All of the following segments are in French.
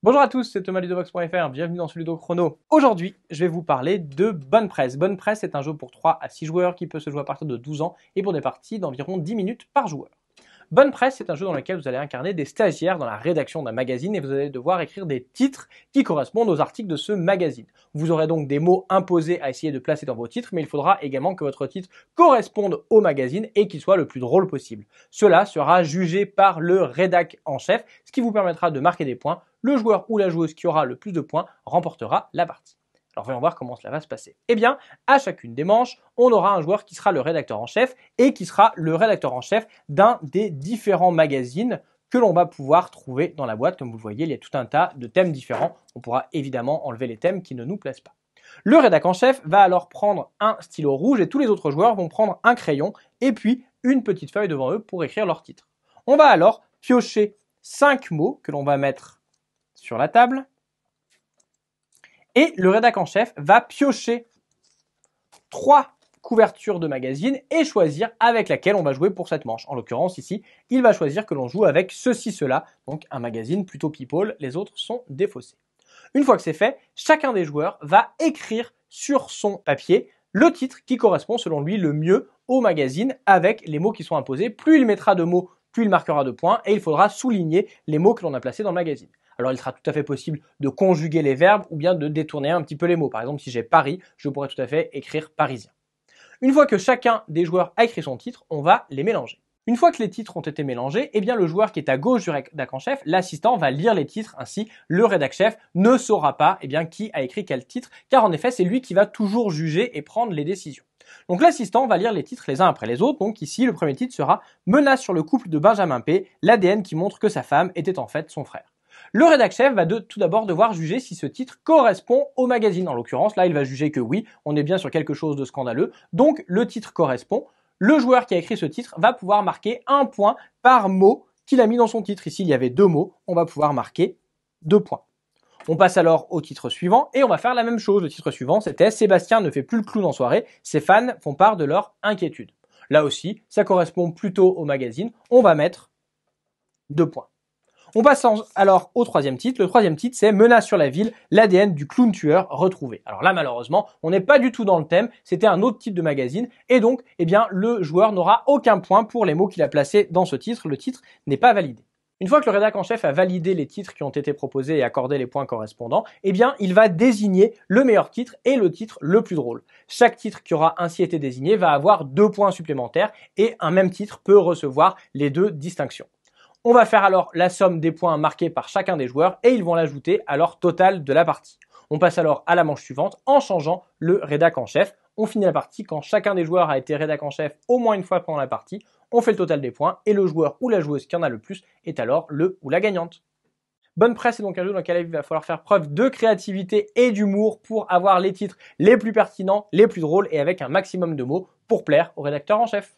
Bonjour à tous, c'est Thomas Ludovox.fr, bienvenue dans ce Ludo Chrono. Aujourd'hui, je vais vous parler de Bonne Presse. Bonne Presse est un jeu pour 3 à 6 joueurs qui peut se jouer à partir de 12 ans et pour des parties d'environ 10 minutes par joueur. Bonne Presse, c'est un jeu dans lequel vous allez incarner des stagiaires dans la rédaction d'un magazine et vous allez devoir écrire des titres qui correspondent aux articles de ce magazine. Vous aurez donc des mots imposés à essayer de placer dans vos titres, mais il faudra également que votre titre corresponde au magazine et qu'il soit le plus drôle possible. Cela sera jugé par le rédac en chef, ce qui vous permettra de marquer des points. Le joueur ou la joueuse qui aura le plus de points remportera la partie. Alors voyons voir comment cela va se passer. Eh bien, à chacune des manches, on aura un joueur qui sera le rédacteur en chef et qui sera le rédacteur en chef d'un des différents magazines que l'on va pouvoir trouver dans la boîte. Comme vous le voyez, il y a tout un tas de thèmes différents. On pourra évidemment enlever les thèmes qui ne nous plaisent pas. Le rédac en chef va alors prendre un stylo rouge et tous les autres joueurs vont prendre un crayon et puis une petite feuille devant eux pour écrire leur titre. On va alors piocher 5 mots que l'on va mettre sur la table. Et le rédac en chef va piocher 3 couvertures de magazine et choisir avec laquelle on va jouer pour cette manche. En l'occurrence ici, il va choisir que l'on joue avec ceci, cela, donc un magazine plutôt people, les autres sont défaussés. Une fois que c'est fait, chacun des joueurs va écrire sur son papier le titre qui correspond selon lui le mieux au magazine avec les mots qui sont imposés. Plus il mettra de mots, plus il marquera de points et il faudra souligner les mots que l'on a placés dans le magazine. Alors il sera tout à fait possible de conjuguer les verbes ou bien de détourner un petit peu les mots. Par exemple, si j'ai Paris, je pourrais tout à fait écrire parisien. Une fois que chacun des joueurs a écrit son titre, on va les mélanger. Une fois que les titres ont été mélangés, eh bien le joueur qui est à gauche du rédac en chef, l'assistant va lire les titres, ainsi le rédac chef ne saura pas qui a écrit quel titre, car en effet c'est lui qui va toujours juger et prendre les décisions. Donc l'assistant va lire les titres les uns après les autres, donc ici le premier titre sera « Menace sur le couple de Benjamin P, l'ADN qui montre que sa femme était en fait son frère ». Le rédac chef va tout d'abord devoir juger si ce titre correspond au magazine. En l'occurrence, là, il va juger que oui, on est bien sur quelque chose de scandaleux, donc le titre correspond. Le joueur qui a écrit ce titre va pouvoir marquer 1 point par mot qu'il a mis dans son titre. Ici, il y avait 2 mots, on va pouvoir marquer 2 points. On passe alors au titre suivant et on va faire la même chose. Le titre suivant, c'était « Sébastien ne fait plus le clown en soirée, ses fans font part de leur inquiétude ». Là aussi, ça correspond plutôt au magazine, on va mettre 2 points. On passe alors au troisième titre. Le troisième titre, c'est « Menace sur la ville, l'ADN du clown tueur retrouvé ». Alors là, malheureusement, on n'est pas du tout dans le thème. C'était un autre type de magazine. Et donc, le joueur n'aura aucun point pour les mots qu'il a placés dans ce titre. Le titre n'est pas validé. Une fois que le rédac en chef a validé les titres qui ont été proposés et accordé les points correspondants, il va désigner le meilleur titre et le titre le plus drôle. Chaque titre qui aura ainsi été désigné va avoir 2 points supplémentaires et un même titre peut recevoir les 2 distinctions. On va faire alors la somme des points marqués par chacun des joueurs et ils vont l'ajouter à leur total de la partie. On passe alors à la manche suivante en changeant le rédac en chef. On finit la partie quand chacun des joueurs a été rédac en chef au moins une fois pendant la partie. On fait le total des points et le joueur ou la joueuse qui en a le plus est alors le ou la gagnante. Bonne Presse est donc un jeu dans lequel il va falloir faire preuve de créativité et d'humour pour avoir les titres les plus pertinents, les plus drôles et avec un maximum de mots pour plaire au rédacteur en chef.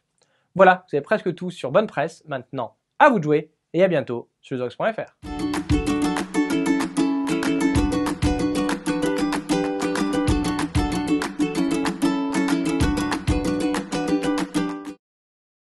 Voilà, vous avez presque tout sur Bonne Presse. Maintenant, à vous de jouer et à bientôt sur ludovox.fr.